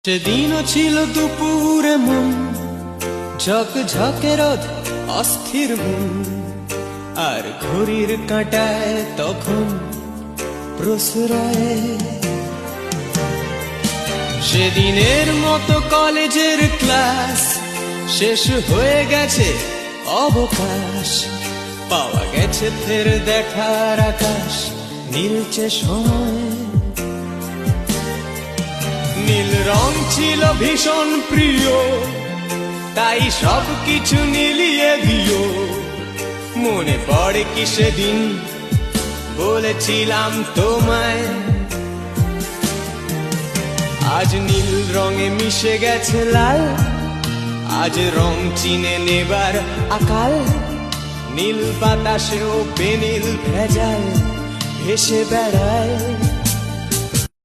সেদিনও ছিল দুপুরে মন ঝকঝকে রোদ অস্থির মন, আর ঘড়ির কাঁটায় তখন প্রশ্রয়। সেদিনের মতো কলেজের ক্লাস শেষ হয়ে গেছে, অবকাশ পাওয়া গেছে ফের দেখার আকাশ, নীলচে সময়। নীল রং ছিল ভীষণ প্রিয়, তাই সব কিছু নীলিয়ে দিও। মনে পড়ে কি সেদিন বলেছিলাম তোমায়, আজ নীল রঙে মিশে গেছে লাল, আজ রং চিনে নেবার আকাল। নীল বাতাসেও বেনীল ভেজাল ভেসে বেড়ায়।